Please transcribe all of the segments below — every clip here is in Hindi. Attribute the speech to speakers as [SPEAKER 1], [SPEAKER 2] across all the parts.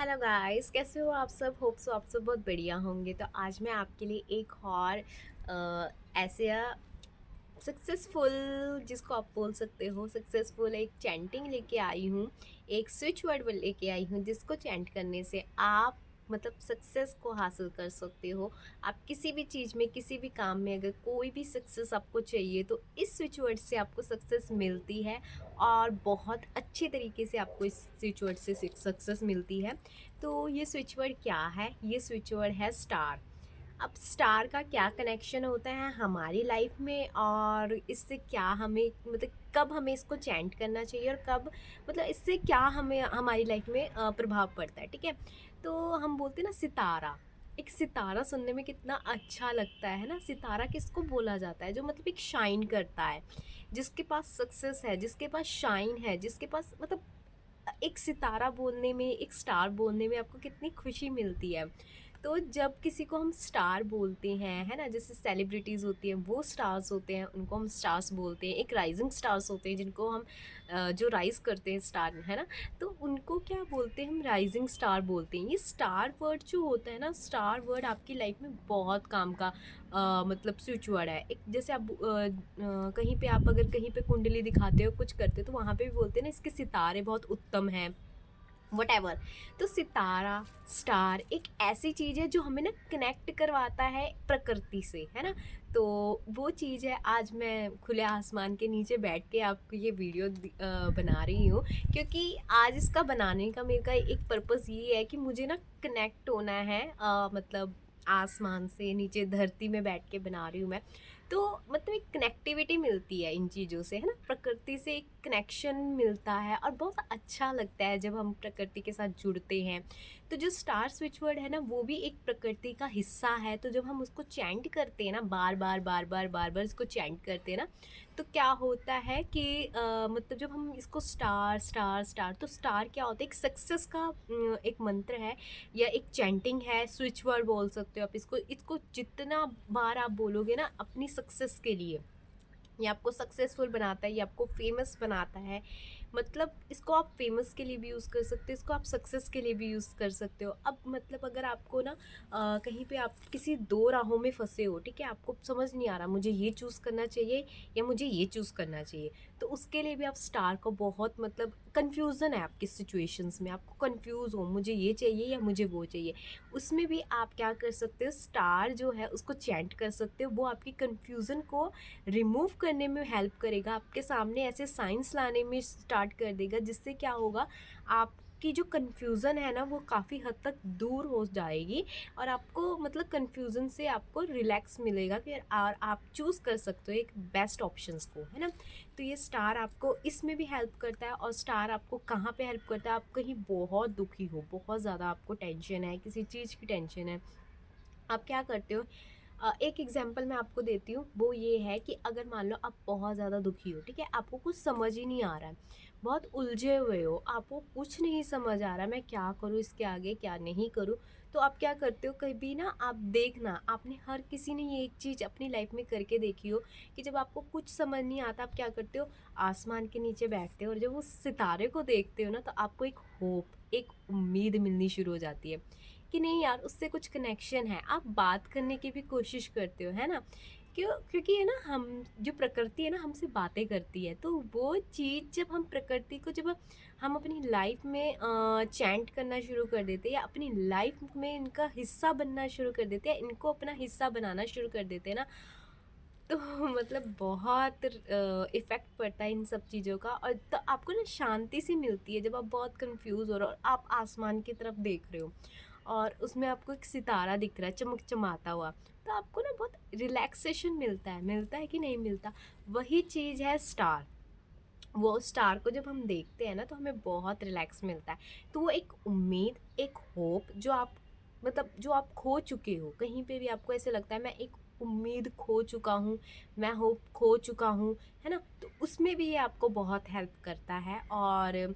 [SPEAKER 1] हेलो गाइस, कैसे हो आप सब। होप सो आप सब बहुत बढ़िया होंगे। तो आज मैं आपके लिए एक और ऐसे सक्सेसफुल, जिसको आप बोल सकते हो सक्सेसफुल, एक चैंटिंग लेके आई हूँ। एक स्विच वर्ड लेके आई हूँ जिसको चैंट करने से आप मतलब सक्सेस को हासिल कर सकते हो। आप किसी भी चीज़ में, किसी भी काम में अगर कोई भी सक्सेस आपको चाहिए तो इस स्विच वर्ड से आपको सक्सेस मिलती है। और बहुत अच्छे तरीके से आपको इस स्विच वर्ड से सक्सेस मिलती है। तो ये स्विच वर्ड क्या है? ये स्विच वर्ड है स्टार। अब स्टार का क्या कनेक्शन होता है हमारी लाइफ में, और इससे क्या हमें मतलब कब हमें इसको चैंट करना चाहिए, और कब मतलब इससे क्या हमें हमारी लाइफ में प्रभाव पड़ता है। ठीक है, तो हम बोलते हैं ना सितारा। एक सितारा सुनने में कितना अच्छा लगता है ना। सितारा किसको बोला जाता है? जो मतलब एक शाइन करता है, जिसके पास सक्सेस है, जिसके पास शाइन है, जिसके पास मतलब एक सितारा बोलने में, एक स्टार बोलने में आपको कितनी खुशी मिलती है। तो जब किसी को हम स्टार बोलते हैं, है ना, जैसे सेलिब्रिटीज़ होती हैं वो स्टार्स होते हैं, उनको हम स्टार्स बोलते हैं। एक राइजिंग स्टार्स होते हैं जिनको हम जो राइज करते हैं स्टार, है ना, तो उनको क्या बोलते हैं? हम राइजिंग स्टार बोलते हैं। ये स्टार वर्ड जो होता है ना, स्टार वर्ड आपकी लाइफ में बहुत काम का मतलब स्विच वर्ड है। एक जैसे आप कहीं पे, आप अगर कहीं पे कुंडली दिखाते हो, कुछ करते हो, तो वहाँ पे भी बोलते हैं ना इसके सितारे बहुत उत्तम हैं, वट। तो सितारा, स्टार एक ऐसी चीज़ है जो हमें ना कनेक्ट करवाता है प्रकृति से, है ना। तो वो चीज़ है। आज मैं खुले आसमान के नीचे बैठ के आपको ये वीडियो बना रही हूँ, क्योंकि आज इसका बनाने का मेरे का एक पर्पज़ ये है कि मुझे ना कनेक्ट होना है, मतलब आसमान से नीचे धरती में बैठ के बना रही हूँ मैं। तो मतलब एक कनेक्टिविटी मिलती है इन चीज़ों से, है ना, प्रकृति से एक कनेक्शन मिलता है और बहुत अच्छा लगता है जब हम प्रकृति के साथ जुड़ते हैं। तो जो स्टार स्विच वर्ड है ना, वो भी एक प्रकृति का हिस्सा है। तो जब हम उसको चैंट करते हैं ना, बार बार बार बार बार बार इसको चैंट करते हैं ना, तो क्या होता है कि मतलब जब हम इसको स्टार स्टार स्टार, तो स्टार क्या होता है? एक सक्सेस का एक मंत्र है, या एक चैंटिंग है, स्विच वर्ड बोल सकते हो आप इसको। इसको जितना बार आप बोलोगे ना अपनी सक्सेस के लिए, ये आपको सक्सेसफुल बनाता है, ये आपको फेमस बनाता है। मतलब इसको आप फेमस के लिए भी यूज़ कर सकते हो, इसको आप सक्सेस के लिए भी यूज़ कर सकते हो। अब मतलब अगर आपको ना कहीं पे आप किसी दो राहों में फंसे हो, ठीक है, आपको समझ नहीं आ रहा मुझे ये चूज़ करना चाहिए या मुझे ये चूज़ करना चाहिए, तो उसके लिए भी आप स्टार को बहुत मतलब कन्फ्यूज़न है आपकी सिचुएशंस में, आपको कन्फ्यूज़ हो मुझे ये चाहिए या मुझे वो चाहिए, उसमें भी आप क्या कर सकते हो? स्टार जो है उसको चैंट कर सकते हो। वो आपकी कन्फ्यूज़न को रिमूव करने में हेल्प करेगा, आपके सामने ऐसे साइंस लाने में स्टार्ट कर देगा, जिससे क्या होगा, आपकी जो कन्फ्यूज़न है ना वो काफ़ी हद तक दूर हो जाएगी। और आपको मतलब कन्फ्यूज़न से आपको रिलैक्स मिलेगा कि और आप चूज़ कर सकते हो एक बेस्ट ऑप्शंस को, है ना। तो ये स्टार आपको इसमें भी हेल्प करता है। और स्टार आपको कहाँ पे हेल्प करता है? आप कहीं बहुत दुखी हो, बहुत ज़्यादा आपको टेंशन है, किसी चीज़ की टेंशन है, आप क्या करते हो? एक एग्जांपल मैं आपको देती हूँ, वो ये है कि अगर मान लो आप बहुत ज़्यादा दुखी हो, ठीक है, आपको कुछ समझ ही नहीं आ रहा है, बहुत उलझे हुए हो, आपको कुछ नहीं समझ आ रहा मैं क्या करूँ, इसके आगे क्या नहीं करूँ, तो आप क्या करते हो? कभी ना आप देखना, आपने हर किसी ने ये एक चीज़ अपनी लाइफ में करके देखी हो कि जब आपको कुछ समझ नहीं आता, आप क्या करते हो? आसमान के नीचे बैठते हो और जब उस सितारे को देखते हो ना, तो आपको एक होप, एक उम्मीद मिलनी शुरू हो जाती है कि नहीं यार, उससे कुछ कनेक्शन है। आप बात करने की भी कोशिश करते हो, है ना? क्योंकि है ना, हम जो प्रकृति है ना हमसे बातें करती है, तो वो चीज़ जब हम प्रकृति को जब हम अपनी लाइफ में चैंट करना शुरू कर देते हैं, या अपनी लाइफ में इनका हिस्सा बनना शुरू कर देते हैं, इनको अपना हिस्सा बनाना शुरू कर देते हैं ना, तो मतलब बहुत इफ़ेक्ट पड़ता है इन सब चीज़ों का। और तो आपको ना शांति सी मिलती है जब आप बहुत कंफ्यूज हो रहे हो और आप आसमान की तरफ देख रहे हो, और उसमें आपको एक सितारा दिख रहा है चमक चमाता हुआ, तो आपको ना बहुत रिलैक्सेशन मिलता है कि नहीं मिलता? वही चीज़ है स्टार। वो स्टार को जब हम देखते हैं ना, तो हमें बहुत रिलैक्स मिलता है। तो वो एक उम्मीद, एक होप जो आप मतलब जो आप खो चुके हो, कहीं पे भी आपको ऐसे लगता है मैं एक उम्मीद खो चुका हूँ, मैं होप खो चुका हूँ, है ना, तो उसमें भी ये आपको बहुत हेल्प करता है। और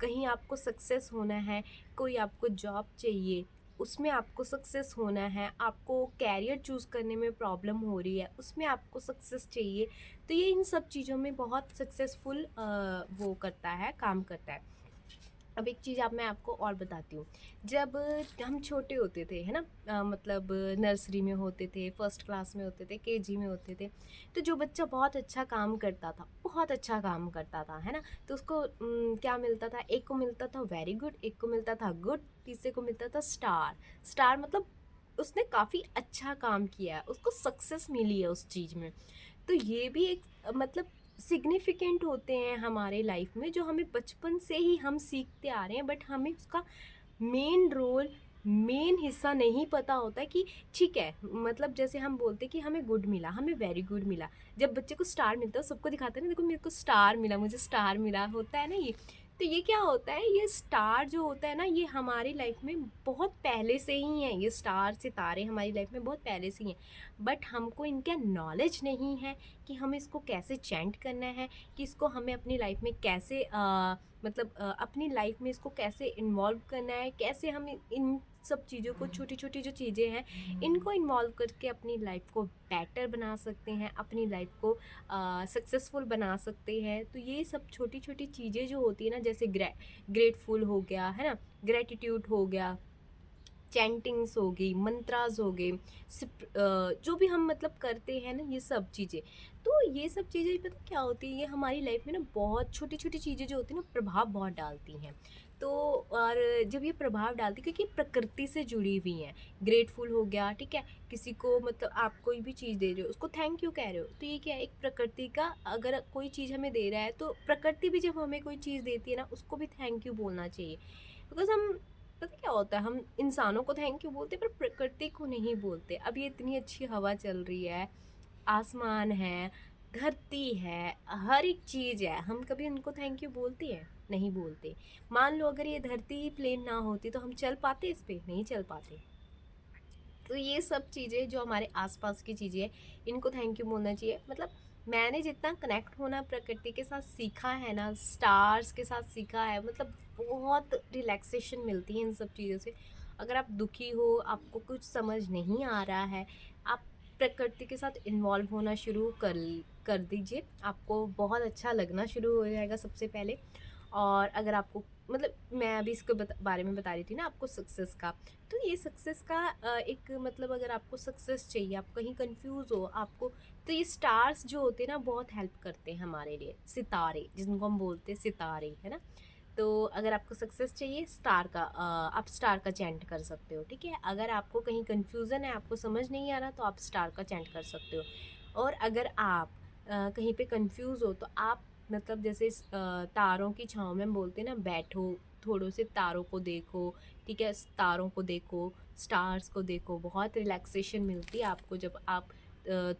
[SPEAKER 1] कहीं आपको सक्सेस होना है, कोई आपको जॉब चाहिए, उसमें आपको सक्सेस होना है, आपको कैरियर चूज़ करने में प्रॉब्लम हो रही है, उसमें आपको सक्सेस चाहिए, तो ये इन सब चीज़ों में बहुत सक्सेसफुल वो करता है, काम करता है। अब एक चीज़ मैं आपको और बताती हूँ। जब हम छोटे होते थे, है ना? मतलब नर्सरी में होते थे, फर्स्ट क्लास में होते थे, केजी में होते थे, तो जो बच्चा बहुत अच्छा काम करता था, बहुत अच्छा काम करता था, है ना? तो उसको क्या मिलता था? एक को मिलता था वेरी गुड, एक को मिलता था गुड, तीसरे को मिलता था स्टार। स्टार मतलब उसने काफ़ी अच्छा काम किया है, उसको सक्सेस मिली है उस चीज़ में। तो ये भी एक मतलब सिग्निफिकेंट होते हैं हमारे लाइफ में, जो हमें बचपन से ही हम सीखते आ रहे हैं, बट हमें उसका मेन रोल, मेन हिस्सा नहीं पता होता है कि ठीक है, मतलब जैसे हम बोलते हैं कि हमें गुड मिला, हमें वेरी गुड मिला। जब बच्चे को स्टार मिलता है सबको दिखाते हैं ना, देखो मेरे को स्टार मिला, मुझे स्टार मिला, होता है ना ये। तो ये क्या होता है, ये स्टार जो होता है ना, ये हमारी लाइफ में बहुत पहले से ही है, ये स्टार सितारे हमारी लाइफ में बहुत पहले से ही हैं, बट हमको इनका नॉलेज नहीं है कि हमें इसको कैसे चैंट करना है, कि इसको हमें अपनी लाइफ में कैसे मतलब अपनी लाइफ में इसको कैसे इन्वॉल्व करना है, कैसे हम इन सब चीज़ों को, छोटी छोटी जो चीज़ें हैं, इनको इन्वॉल्व करके अपनी लाइफ को बेटर बना सकते हैं, अपनी लाइफ को सक्सेसफुल बना सकते हैं। तो ये सब छोटी छोटी चीज़ें जो होती है ना, जैसे ग्रेटफुल हो गया, है ना, ग्रेटिट्यूड हो गया, चैंटिंग्स हो गई, मंत्रास हो गए, जो भी हम मतलब करते हैं ना, ये सब चीज़ें, तो ये सब चीज़ें पता क्या होती है, ये हमारी लाइफ में ना बहुत छोटी छोटी चीज़ें जो होती हैं ना, प्रभाव बहुत डालती हैं। तो और जब ये प्रभाव डालती, क्योंकि प्रकृति से जुड़ी हुई हैं। ग्रेटफुल हो गया, ठीक है, किसी को मतलब आप कोई भी चीज़ दे रहे हो, उसको थैंक यू कह रहे हो, तो ये क्या है, एक प्रकृति का, अगर कोई चीज़ हमें दे रहा है तो प्रकृति भी जब हमें कोई चीज़ देती है ना, उसको भी थैंक यू बोलना चाहिए। बिकॉज हम, पता क्या होता है, हम इंसानों को थैंक यू बोलते हैं पर प्रकृति को नहीं बोलते। अब ये इतनी अच्छी हवा चल रही है, आसमान है, धरती है, हर एक चीज़ है, हम कभी उनको थैंक यू बोलते हैं? नहीं बोलते। मान लो अगर ये धरती ही प्लेन ना होती तो हम चल पाते इस पे? नहीं चल पाते। तो ये सब चीज़ें जो हमारे आसपास की चीज़ें हैं, इनको थैंक यू बोलना चाहिए। मतलब मैंने जितना कनेक्ट होना प्रकृति के साथ सीखा है ना, स्टार्स के साथ सीखा है, मतलब बहुत रिलैक्सेशन मिलती है इन सब चीज़ों से। अगर आप दुखी हो, आपको कुछ समझ नहीं आ रहा है, आप प्रकृति के साथ इन्वॉल्व होना शुरू कर दीजिए, आपको बहुत अच्छा लगना शुरू हो जाएगा सबसे पहले। और अगर आपको, मतलब मैं अभी इसके बारे में बता रही थी ना आपको सक्सेस का, तो ये सक्सेस का एक मतलब, अगर आपको सक्सेस चाहिए, आप कहीं कंफ्यूज हो आपको, तो ये स्टार्स जो होते हैं ना, बहुत हेल्प करते हैं हमारे लिए। सितारे जिनको हम बोलते हैं, सितारे, है ना? तो अगर आपको सक्सेस चाहिए, स्टार का आप स्टार का चैंट कर सकते हो, ठीक है। अगर आपको कहीं कन्फ्यूज़न है, आपको समझ नहीं आ रहा, तो आप स्टार का चैंट कर सकते हो। और अगर आप कहीं पे कंफ्यूज हो, तो आप मतलब जैसे तारों की छाँव में हम बोलते हैं ना, बैठो, थोड़े से तारों को देखो, ठीक है, तारों को देखो, स्टार्स को देखो, बहुत रिलैक्सेशन मिलती है आपको जब आप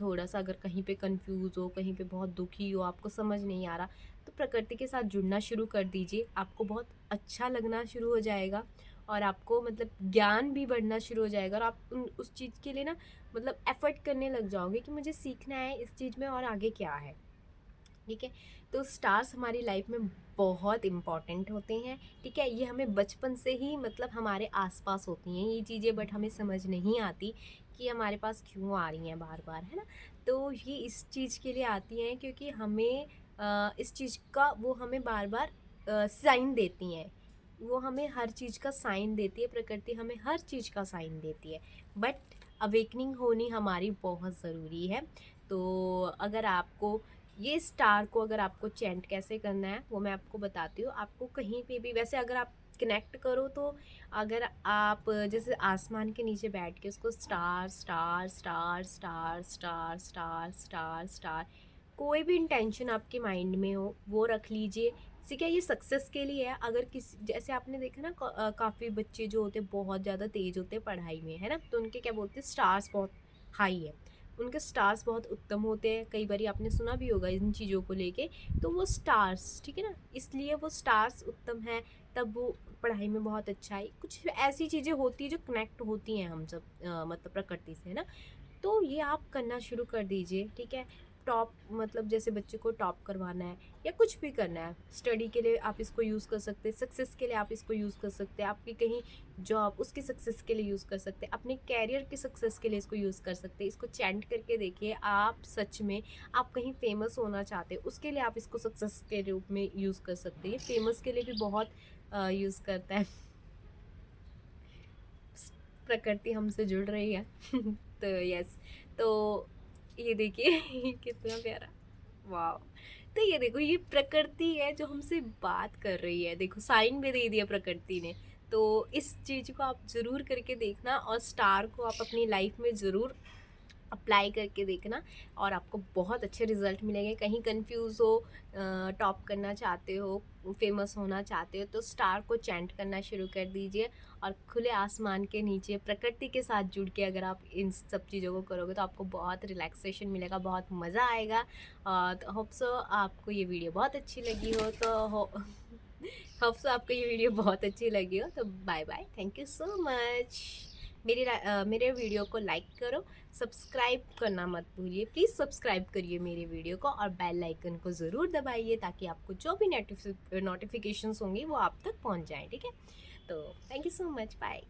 [SPEAKER 1] थोड़ा सा अगर कहीं पे कंफ्यूज हो, कहीं पे बहुत दुखी हो, आपको समझ नहीं आ रहा, तो प्रकृति के साथ जुड़ना शुरू कर दीजिए, आपको बहुत अच्छा लगना शुरू हो जाएगा, और आपको मतलब ज्ञान भी बढ़ना शुरू हो जाएगा, और आप उस चीज़ के लिए ना, मतलब एफर्ट करने लग जाओगे कि मुझे सीखना है इस चीज़ में और आगे क्या है, ठीक है। तो स्टार्स हमारी लाइफ में बहुत इम्पॉर्टेंट होते हैं, ठीक है। ये हमें बचपन से ही मतलब हमारे आसपास होती हैं ये चीज़ें, बट हमें समझ नहीं आती कि हमारे पास क्यों आ रही हैं बार बार, है ना? तो ये इस चीज़ के लिए आती हैं क्योंकि हमें इस चीज़ का वो हमें बार बार साइन देती हैं। वो हमें हर चीज़ का साइन देती है, प्रकृति हमें हर चीज़ का साइन देती है, बट अवेकनिंग होनी हमारी बहुत ज़रूरी है। तो अगर आपको ये स्टार को, अगर आपको चैंट कैसे करना है वो मैं आपको बताती हूँ। आपको कहीं पे भी, वैसे अगर आप कनेक्ट करो तो, अगर आप जैसे आसमान के नीचे बैठ के उसको star star star star star star star star, कोई भी इंटेंशन आपके माइंड में हो वो रख लीजिए। ठीक है, ये सक्सेस के लिए है। अगर किसी, जैसे आपने देखा ना, काफ़ी बच्चे जो होते हैं बहुत ज़्यादा तेज होते हैं पढ़ाई में, है ना, तो उनके क्या बोलते हैं, स्टार्स बहुत हाई है, उनके स्टार्स बहुत उत्तम होते हैं। कई बार आपने सुना भी होगा इन चीज़ों को लेके। तो वो स्टार्स, ठीक है ना, इसलिए वो स्टार्स उत्तम है, तब वो पढ़ाई में बहुत अच्छा है। कुछ ऐसी चीज़ें होती हैं जो कनेक्ट होती हैं हम सब मतलब प्रकृति से, है ना। तो ये आप करना शुरू कर दीजिए, ठीक है। टॉप, मतलब जैसे बच्चे को टॉप करवाना है या कुछ भी करना है, स्टडी के लिए आप इसको यूज़ कर सकते हैं, सक्सेस के लिए आप इसको यूज़ कर सकते हैं, आपकी कहीं जॉब, उसकी सक्सेस के लिए यूज़ कर सकते हैं, अपने कैरियर की सक्सेस के लिए इसको यूज़ कर सकते हैं। इसको चैंट करके देखिए, आप सच में, आप कहीं फेमस होना चाहते हैं, उसके लिए आप इसको सक्सेस के रूप में यूज़ कर सकते हैं। फेमस के लिए भी बहुत यूज़ करता है। प्रकृति हमसे जुड़ रही है। तो यस, तो ये देखिए कितना प्यारा, वाह। तो ये देखो, ये प्रकृति है जो हमसे बात कर रही है, देखो साइन भी दे दिया प्रकृति ने। तो इस चीज़ को आप ज़रूर करके देखना, और स्टार को आप अपनी लाइफ में ज़रूर अप्लाई करके देखना, और आपको बहुत अच्छे रिजल्ट मिलेंगे। कहीं कंफ्यूज हो, टॉप करना चाहते हो, फेमस होना चाहते हो, तो स्टार को चैंट करना शुरू कर दीजिए, और खुले आसमान के नीचे प्रकृति के साथ जुड़ के अगर आप इन सब चीज़ों को करोगे तो आपको बहुत रिलैक्सेशन मिलेगा, बहुत मज़ा आएगा। तो होप सो आपको ये वीडियो बहुत अच्छी लगी हो, तो होप सो आपको ये वीडियो बहुत अच्छी लगी हो। तो bye bye, thank you so much. मेरे वीडियो को लाइक करो, सब्सक्राइब करना मत भूलिए, प्लीज़ सब्सक्राइब करिए मेरे वीडियो को, और बेल आइकन को ज़रूर दबाइए ताकि आपको जो भी नोटिफिकेशंस होंगी वो आप तक पहुंच जाएं, ठीक है। तो thank you so much, bye.